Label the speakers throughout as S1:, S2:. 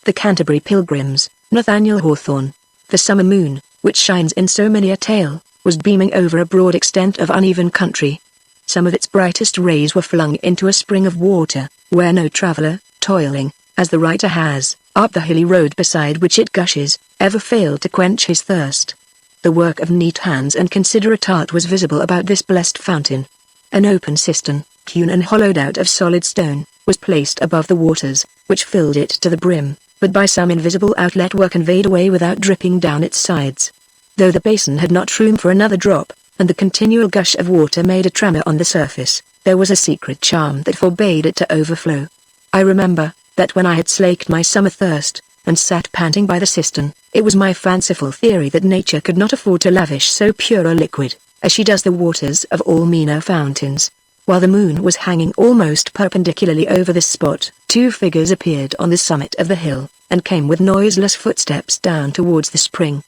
S1: The Canterbury Pilgrims, Nathaniel Hawthorne. The summer moon, which shines in so many a tale, was beaming over a broad extent of uneven country. Some of its brightest rays were flung into a spring of water, where no traveller, toiling, as the writer has, up the hilly road beside which it gushes, ever failed to quench his thirst. The work of neat hands and considerate art was visible about this blessed fountain. An open cistern, hewn and hollowed out of solid stone, was placed above the waters, which filled it to the brim, but by some invisible outlet were conveyed away without dripping down its sides. Though the basin had not room for another drop, and the continual gush of water made a tremor on the surface, there was a secret charm that forbade it to overflow. I remember that when I had slaked my summer thirst, and sat panting by the cistern, it was my fanciful theory that nature could not afford to lavish so pure a liquid, as she does the waters of all meaner fountains. While the moon was hanging almost perpendicularly over this spot, two figures appeared on the summit of the hill, and came with noiseless footsteps down towards the spring.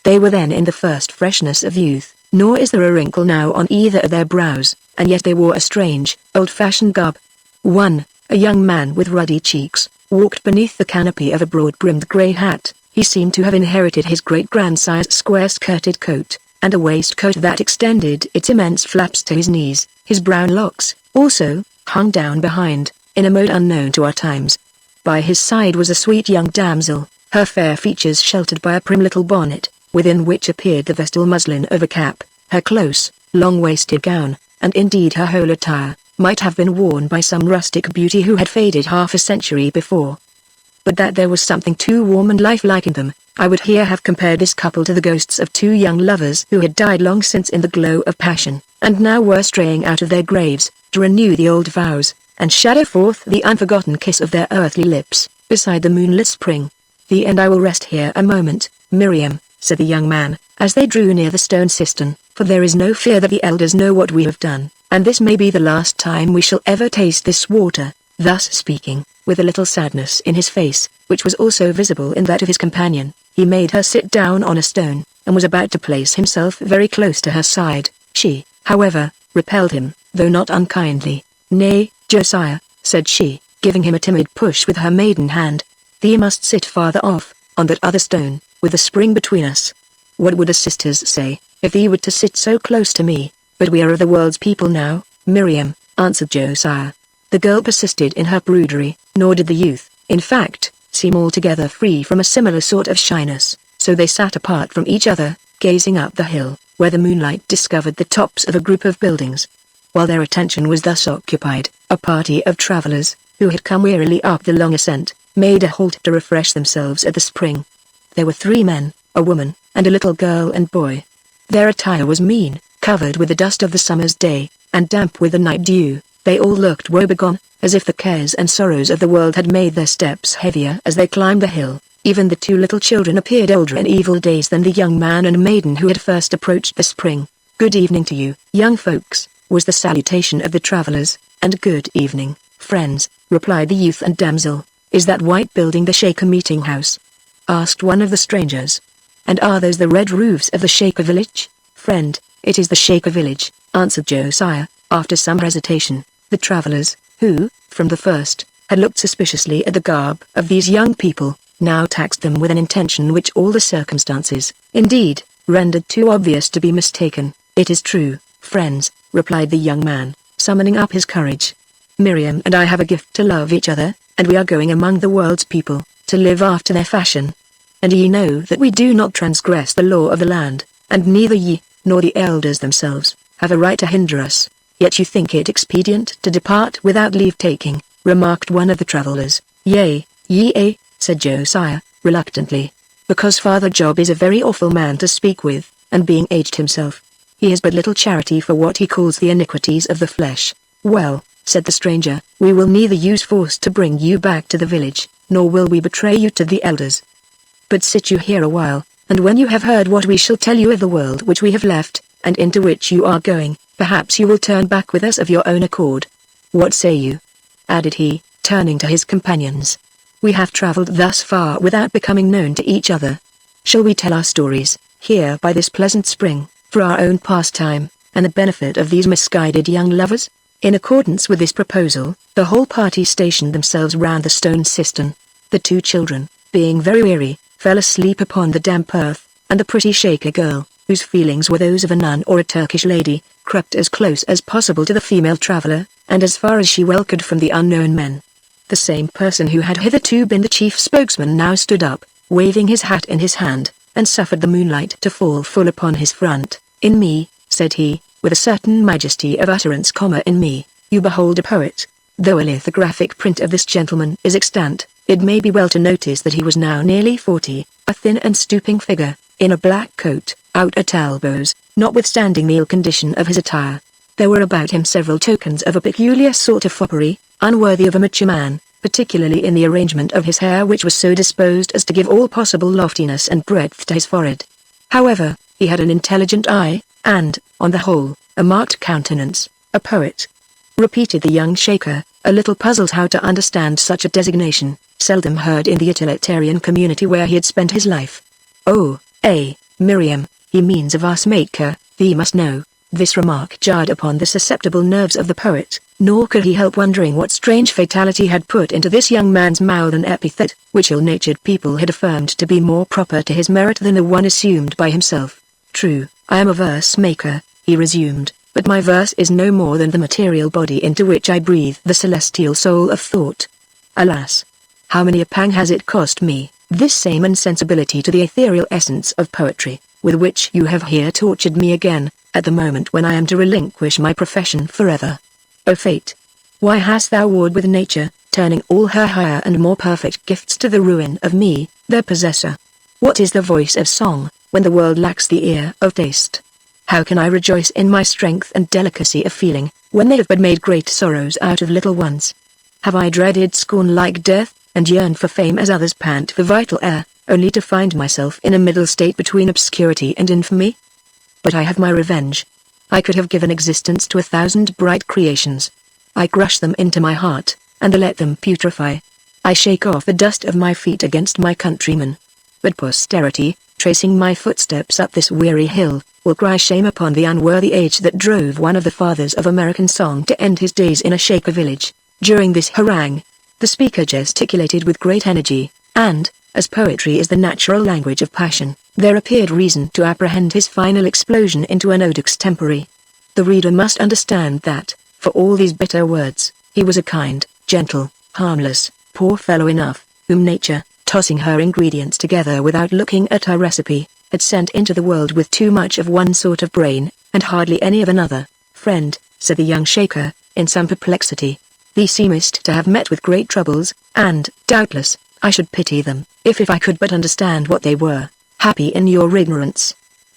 S1: They were then in the first freshness of youth, nor is there a wrinkle now on either of their brows, and yet they wore a strange, old-fashioned garb. One, a young man with ruddy cheeks, walked beneath the canopy of a broad-brimmed grey hat. He seemed to have inherited his great-grandsire's square-skirted coat, and a waistcoat that extended its immense flaps to his knees. His brown locks, also, hung down behind, in a mode unknown to our times. By his side was a sweet young damsel, her fair features sheltered by a prim little bonnet, within which appeared the vestal muslin overcap, her close, long-waisted gown, and indeed her whole attire, might have been worn by some rustic beauty who had faded half a century before. But that there was something too warm and lifelike in them, I would here have compared this couple to the ghosts of two young lovers who had died long since in the glow of passion, and now were straying out of their graves, to renew the old vows, and shadow forth the unforgotten kiss of their earthly lips, beside the moonlit spring. The end. I will rest here a moment, Miriam, said the young man, as they drew near the stone cistern, for there is no fear that the elders know what we have done, and this may be the last time we shall ever taste this water. Thus speaking, with a little sadness in his face, which was also visible in that of his companion, he made her sit down on a stone, and was about to place himself very close to her side. She, however, repelled him, though not unkindly. "Nay, Josiah," said she, giving him a timid push with her maiden hand. "Thee must sit farther off, on that other stone, with the spring between us. What would the sisters say, if thee were to sit so close to me? But we are of the world's people now, Miriam," answered Josiah. The girl persisted in her prudery, nor did the youth, in fact, seem altogether free from a similar sort of shyness, so they sat apart from each other, gazing up the hill, where the moonlight discovered the tops of a group of buildings. While their attention was thus occupied, a party of travellers, who had come wearily up the long ascent, made a halt to refresh themselves at the spring. There were 3 men, a woman, and a little girl and boy. Their attire was mean, covered with the dust of the summer's day, and damp with the night dew. They all looked woebegone, as if the cares and sorrows of the world had made their steps heavier as they climbed the hill. Even the 2 little children appeared older in evil days than the young man and maiden who had first approached the spring. "Good evening to you, young folks," was the salutation of the travellers, and "Good evening, friends," replied the youth and damsel. "Is that white building the Shaker meeting house?" asked one of the strangers. "And are those the red roofs of the Shaker village?" "Friend, it is the Shaker village," answered Josiah, after some hesitation. The travellers, who, from the first, had looked suspiciously at the garb of these young people, now taxed them with an intention which all the circumstances, indeed, rendered too obvious to be mistaken. "It is true, friends," replied the young man, summoning up his courage. "Miriam and I have a gift to love each other, and we are going among the world's people, to live after their fashion. And ye know that we do not transgress the law of the land, and neither ye, nor the elders themselves, have a right to hinder us. Yet you think it expedient to depart without leave-taking," remarked one of the travellers. "Yea, said Josiah, reluctantly, "because Father Job is a very awful man to speak with, and being aged himself, he has but little charity for what he calls the iniquities of the flesh." "Well," said the stranger, "we will neither use force to bring you back to the village, nor will we betray you to the elders. But sit you here a while, and when you have heard what we shall tell you of the world which we have left, and into which you are going, perhaps you will turn back with us of your own accord. What say you?" added he, turning to his companions. "We have travelled thus far without becoming known to each other. Shall we tell our stories, here by this pleasant spring, for our own pastime, and the benefit of these misguided young lovers?" In accordance with this proposal, the whole party stationed themselves round the stone cistern. The two children, being very weary, fell asleep upon the damp earth, and the pretty Shaker girl, whose feelings were those of a nun or a Turkish lady, crept as close as possible to the female traveler, and as far as she well could from the unknown men. The same person who had hitherto been the chief spokesman now stood up, waving his hat in his hand, and suffered the moonlight to fall full upon his front. "In me," said he, with a certain majesty of utterance, "in me, you behold a poet." Though a lithographic print of this gentleman is extant, it may be well to notice that he was now nearly 40, a thin and stooping figure, in a black coat, out at elbows, notwithstanding the ill condition of his attire. There were about him several tokens of a peculiar sort of foppery, unworthy of a mature man, particularly in the arrangement of his hair, which was so disposed as to give all possible loftiness and breadth to his forehead. However, he had an intelligent eye, and, on the whole, a marked countenance. "A poet?" repeated the young Shaker, a little puzzled how to understand such a designation, seldom heard in the utilitarian community where he had spent his life. "Oh, Miriam, he means a verse maker, thee must know." This remark jarred upon the susceptible nerves of the poet, nor could he help wondering what strange fatality had put into this young man's mouth an epithet, which ill-natured people had affirmed to be more proper to his merit than the one assumed by himself. "True, I am a verse maker," he resumed, "but my verse is no more than the material body into which I breathe the celestial soul of thought. Alas! How many a pang has it cost me, this same insensibility to the ethereal essence of poetry, with which you have here tortured me again, at the moment when I am to relinquish my profession forever. O fate! Why hast thou warred with nature, turning all her higher and more perfect gifts to the ruin of me, their possessor? What is the voice of song, when the world lacks the ear of taste? How can I rejoice in my strength and delicacy of feeling, when they have but made great sorrows out of little ones? Have I dreaded scorn like death, and yearned for fame as others pant for vital air, only to find myself in a middle state between obscurity and infamy? But I have my revenge. I could have given existence to 1,000 bright creations. I crush them into my heart, and let them putrefy. I shake off the dust of my feet against my countrymen. But posterity, tracing my footsteps up this weary hill, will cry shame upon the unworthy age that drove one of the fathers of American song to end his days in a Shaker village. During this harangue, the speaker gesticulated with great energy, and, as poetry is the natural language of passion, there appeared reason to apprehend his final explosion into an ode extempore. The reader must understand that, for all these bitter words, he was a kind, gentle, harmless, poor fellow enough, whom nature, tossing her ingredients together without looking at her recipe, had sent into the world with too much of one sort of brain, and hardly any of another. "Friend," said the young Shaker, in some perplexity, "thee seemest to have met with great troubles, and, doubtless, I should pity them, if I could but understand what they were. Happy in your ignorance,"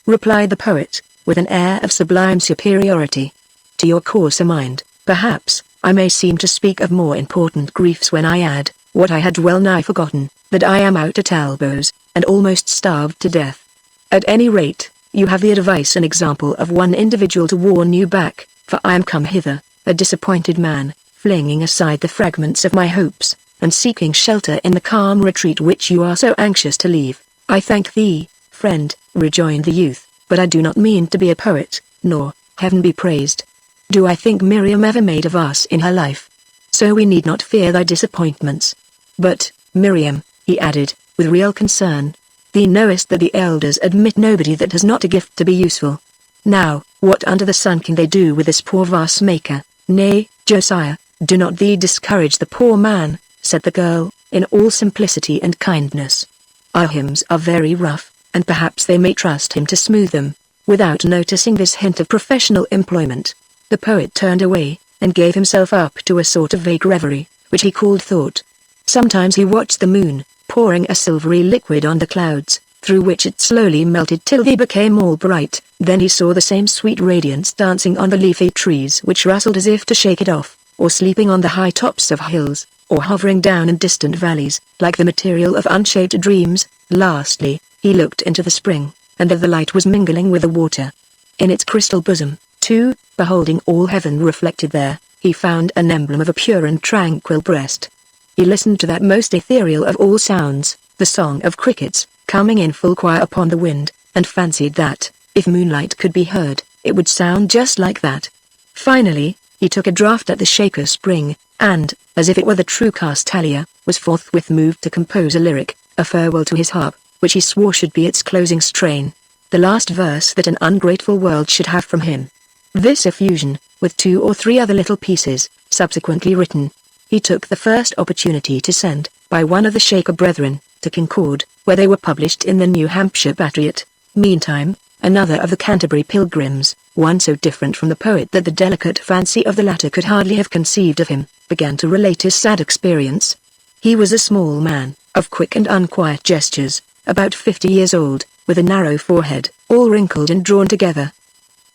S1: replied the poet, with an air of sublime superiority. "To your coarser mind, perhaps, I may seem to speak of more important griefs when I add, what I had well nigh forgotten, that I am out at elbows, and almost starved to death. At any rate, you have the advice and example of one individual to warn you back, for I am come hither, a disappointed man, flinging aside the fragments of my hopes, and seeking shelter in the calm retreat which you are so anxious to leave." "I thank thee, friend," rejoined the youth, "but I do not mean to be a poet, nor, heaven be praised, do I think Miriam ever made a verse in her life. So we need not fear thy disappointments. But, Miriam," he added, with real concern, "thee knowest that the elders admit nobody that has not a gift to be useful. Now, what under the sun can they do with this poor verse maker?" "Nay, Josiah, do not thee discourage the poor man," said the girl, in all simplicity and kindness. "Our hymns are very rough, and perhaps they may trust him to smooth them." Without noticing this hint of professional employment, the poet turned away, and gave himself up to a sort of vague reverie, which he called thought. Sometimes he watched the moon, pouring a silvery liquid on the clouds, through which it slowly melted till they became all bright. Then he saw the same sweet radiance dancing on the leafy trees which rustled as if to shake it off, or sleeping on the high tops of hills, or hovering down in distant valleys, like the material of unshaped dreams. Lastly, he looked into the spring, and there the light was mingling with the water. In its crystal bosom, too, beholding all heaven reflected there, he found an emblem of a pure and tranquil breast. He listened to that most ethereal of all sounds, the song of crickets, coming in full choir upon the wind, and fancied that, if moonlight could be heard, it would sound just like that. Finally, He took a draught at the shaker spring, and, as if it were the true Castalia, was forthwith moved to compose a lyric, a farewell to his harp, which he swore should be its closing strain. The last verse that an ungrateful world should have from him. This effusion, with 2 or 3 other little pieces, subsequently written, he took the first opportunity to send, by one of the Shaker brethren, to Concord, where they were published in the New Hampshire Patriot. Meantime, another of the Canterbury Pilgrims, one so different from the poet that the delicate fancy of the latter could hardly have conceived of him, began to relate his sad experience. He was a small man, of quick and unquiet gestures, about 50 years old, with a narrow forehead, all wrinkled and drawn together.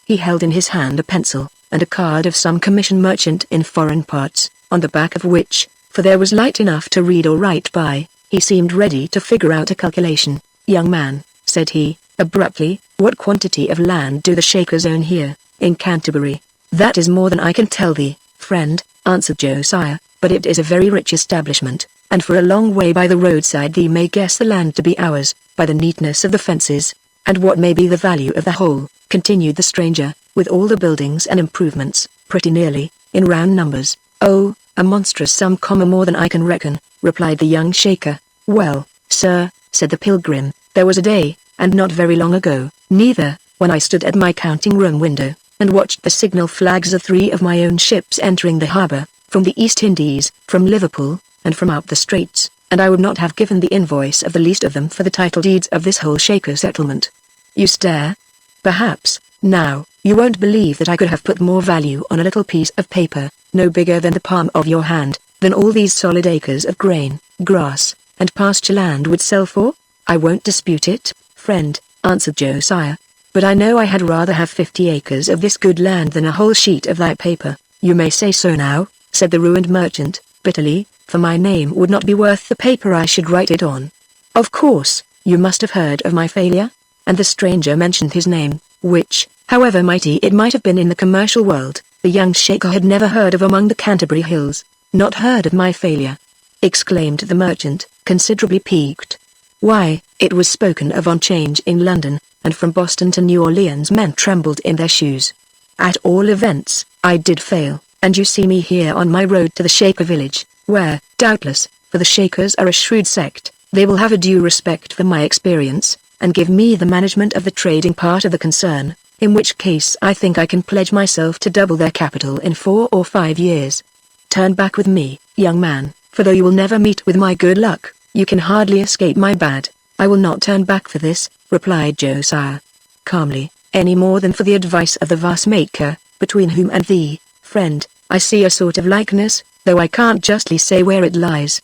S1: He held in his hand a pencil, and a card of some commission merchant in foreign parts, on the back of which, for there was light enough to read or write by, he seemed ready to figure out a calculation. "Young man," said he, abruptly, "what quantity of land do the Shakers own here, in Canterbury?" "That is more than I can tell thee, friend," answered Josiah, "but it is a very rich establishment, and for a long way by the roadside thee may guess the land to be ours, by the neatness of the fences." "And what may be the value of the whole?" continued the stranger, "with all the buildings and improvements?" "Pretty nearly, in round numbers." "Oh, a monstrous sum, more than I can reckon," replied the young Shaker. "Well, sir," said the pilgrim, "there was a day, and not very long ago, neither, when I stood at my counting room window, and watched the signal flags of 3 of my own ships entering the harbour, from the East Indies, from Liverpool, and from out the Straits, and I would not have given the invoice of the least of them for the title deeds of this whole Shaker settlement." "You stare? Perhaps, now, you won't believe that I could have put more value on a little piece of paper, no bigger than the palm of your hand, than all these solid acres of grain, grass, and pasture land would sell for?" "I won't dispute it, friend," answered Josiah, "but I know I had rather have 50 acres of this good land than a whole sheet of thy paper." "You may say so now," said the ruined merchant, bitterly, "for my name would not be worth the paper I should write it on. Of course, you must have heard of my failure?" And the stranger mentioned his name, which, however mighty it might have been in the commercial world, the young Shaker had never heard of among the Canterbury hills. "Not heard of my failure?" exclaimed the merchant, considerably piqued. "Why, it was spoken of on 'Change in London, and from Boston to New Orleans men trembled in their shoes. At all events, I did fail, and you see me here on my road to the Shaker village, where, doubtless, for the Shakers are a shrewd sect, they will have a due respect for my experience, and give me the management of the trading part of the concern, in which case I think I can pledge myself to double their capital in 4 or 5 years. Turn back with me, young man, for though you will never meet with my good luck, you can hardly escape my bad." "I will not turn back for this," replied Josiah, calmly, "any more than for the advice of the vase maker, between whom and thee, friend, I see a sort of likeness, though I can't justly say where it lies.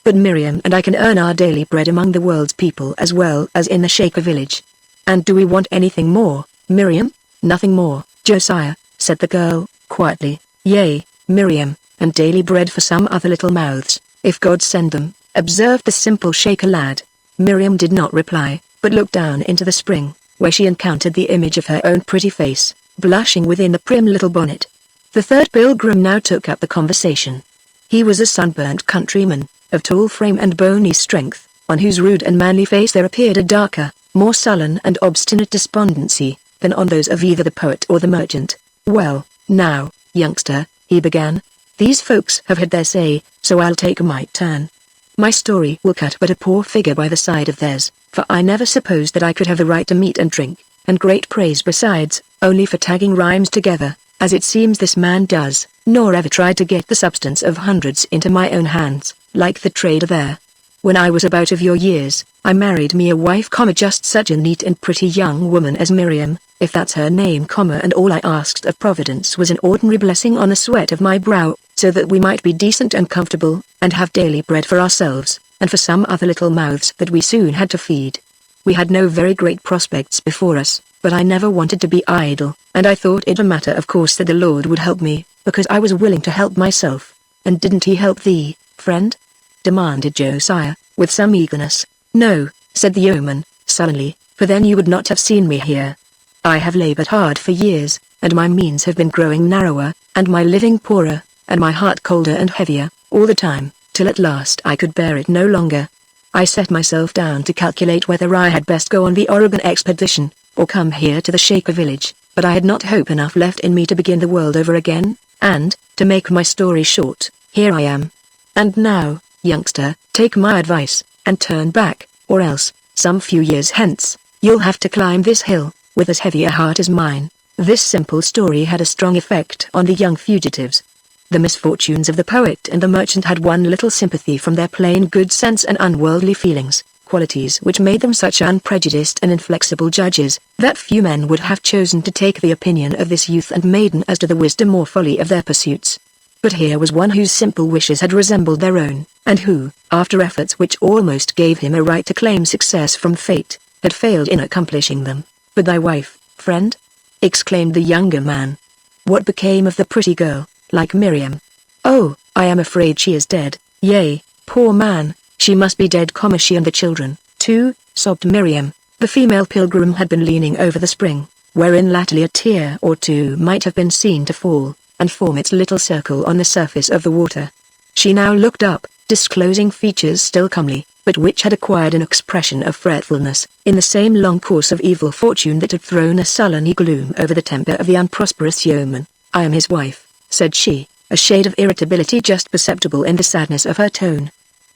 S1: But Miriam and I can earn our daily bread among the world's people as well as in the Shaker village. And do we want anything more, Miriam?" "Nothing more, Josiah," said the girl, quietly. "Yea, Miriam, and daily bread for some other little mouths, if God send them," observed the simple Shaker lad. Miriam did not reply, but looked down into the spring, where she encountered the image of her own pretty face, blushing within the prim little bonnet. The third pilgrim now took up the conversation. He was a sunburnt countryman, of tall frame and bony strength, on whose rude and manly face there appeared a darker, more sullen and obstinate despondency, than on those of either the poet or the merchant. "Well, now, youngster," he began, "these folks have had their say, so I'll take my turn. My story will cut but a poor figure by the side of theirs, for I never supposed that I could have the right to meat and drink, and great praise besides, only for tagging rhymes together, as it seems this man does, nor ever tried to get the substance of hundreds into my own hands, like the trader there. When I was about of your years, I married me a wife, just such a neat and pretty young woman as Miriam, if that's her name, and all I asked of Providence was an ordinary blessing on the sweat of my brow, so that we might be decent and comfortable, and have daily bread for ourselves, and for some other little mouths that we soon had to feed. We had no very great prospects before us, but I never wanted to be idle, and I thought it a matter of course that the Lord would help me, because I was willing to help myself." "And didn't he help thee, friend?" demanded Josiah, with some eagerness. "No," said the yeoman, sullenly, "for then you would not have seen me here. I have labored hard for years, and my means have been growing narrower, and my living poorer, and my heart colder and heavier, all the time, till at last I could bear it no longer. I set myself down to calculate whether I had best go on the Oregon expedition, or come here to the Shaker village, but I had not hope enough left in me to begin the world over again, And, to make my story short, here I am. And now, youngster, take my advice, and turn back, or else, some few years hence, you'll have to climb this hill, with as heavy a heart as mine. This simple story had a strong effect on the young fugitives. The misfortunes of the poet and the merchant had won little sympathy from their plain good sense and unworldly feelings, qualities which made them such unprejudiced and inflexible judges, that few men would have chosen to take the opinion of this youth and maiden as to the wisdom or folly of their pursuits. But here was one whose simple wishes had resembled their own, and who, after efforts which almost gave him a right to claim success from fate, had failed in accomplishing them. "But thy wife, friend?" exclaimed the younger man. "What became of the pretty girl, like Miriam?" "Oh, I am afraid she is dead." "Yea, poor man, she must be dead, she and the children, too," sobbed Miriam. The female pilgrim had been leaning over the spring, wherein latterly a tear or two might have been seen to fall, and form its little circle on the surface of the water. She now looked up, disclosing features still comely, but which had acquired an expression of fretfulness, in the same long course of evil fortune that had thrown a sullen gloom over the temper of the unprosperous yeoman. "I am his wife," said she, a shade of irritability just perceptible in the sadness of her tone.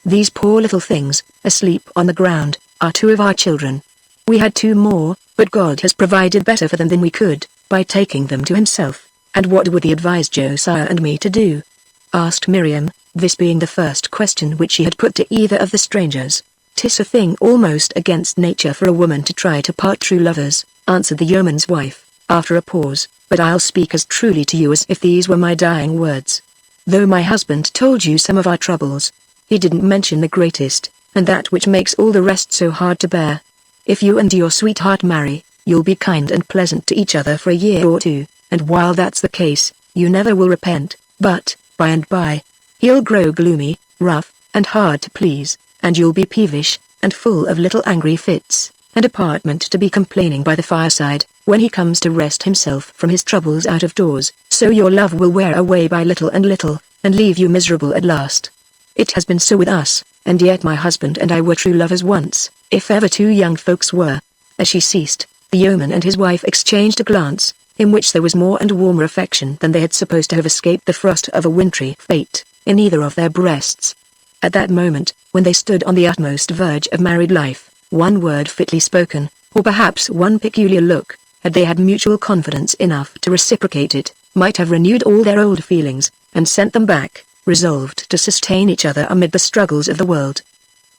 S1: "These poor little things, asleep on the ground, are two of our children. We had two more, but God has provided better for them than we could, by taking them to himself." "And what would he advise Josiah and me to do?" asked Miriam, this being the first question which she had put to either of the strangers. "'Tis a thing almost against nature for a woman to try to part true lovers," answered the yeoman's wife, after a pause, "but I'll speak as truly to you as if these were my dying words. Though my husband told you some of our troubles, he didn't mention the greatest, and that which makes all the rest so hard to bear. If you and your sweetheart marry, you'll be kind and pleasant to each other for a year or two, and while that's the case, you never will repent, but, by and by, he'll grow gloomy, rough, and hard to please, and you'll be peevish, and full of little angry fits, and apartment to be complaining by the fireside, when he comes to rest himself from his troubles out of doors, so your love will wear away by little and little, and leave you miserable at last. It has been so with us, and yet my husband and I were true lovers once, if ever two young folks were." As she ceased, the yeoman and his wife exchanged a glance, in which there was more and warmer affection than they had supposed to have escaped the frost of a wintry fate, in either of their breasts. At that moment, when they stood on the utmost verge of married life, one word fitly spoken, or perhaps one peculiar look, had they had mutual confidence enough to reciprocate it, might have renewed all their old feelings, and sent them back, resolved to sustain each other amid the struggles of the world.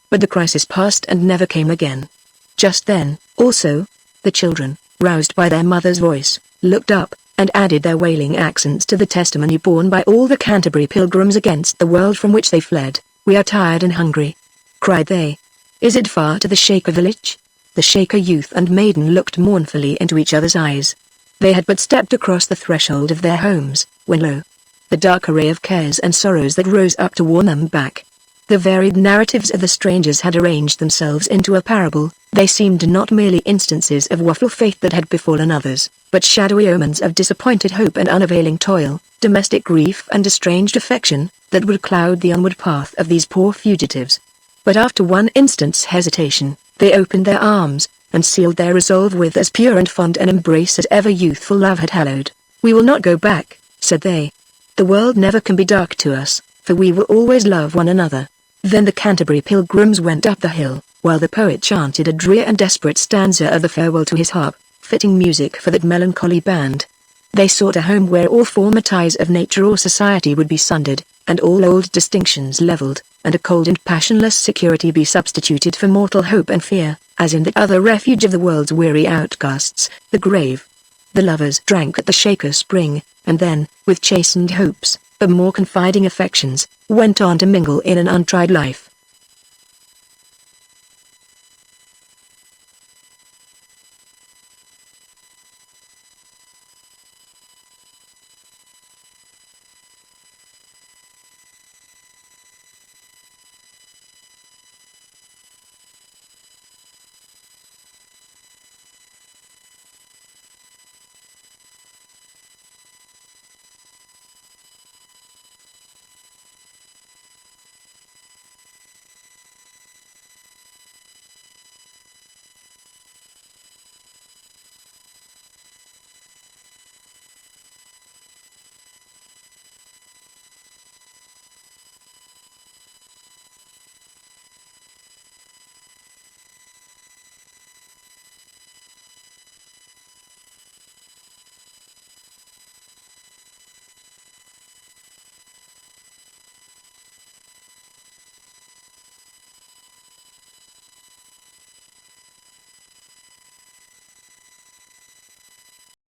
S1: But the crisis passed and never came again. Just then, also, the children, roused by their mother's voice, looked up, and added their wailing accents to the testimony borne by all the Canterbury pilgrims against the world from which they fled. "We are tired and hungry," cried they. "Is it far to the Shaker village?" The Shaker youth and maiden looked mournfully into each other's eyes. They had but stepped across the threshold of their homes, when lo! the dark array of cares and sorrows that rose up to warn them back. The varied narratives of the strangers had arranged themselves into a parable. They seemed not merely instances of woeful fate that had befallen others, but shadowy omens of disappointed hope and unavailing toil, domestic grief and estranged affection, that would cloud the onward path of these poor fugitives. But after one instant's hesitation, they opened their arms, and sealed their resolve with as pure and fond an embrace as ever youthful love had hallowed. "We will not go back," said they. "The world never can be dark to us, for we will always love one another." Then the Canterbury pilgrims went up the hill, while the poet chanted a drear and desperate stanza of the farewell to his harp, fitting music for that melancholy band. They sought a home where all former ties of nature or society would be sundered, and all old distinctions levelled, and a cold and passionless security be substituted for mortal hope and fear, as in the other refuge of the world's weary outcasts, the grave. The lovers drank at the Shaker spring, and then, with chastened hopes, but more confiding affections, went on to mingle in an untried life.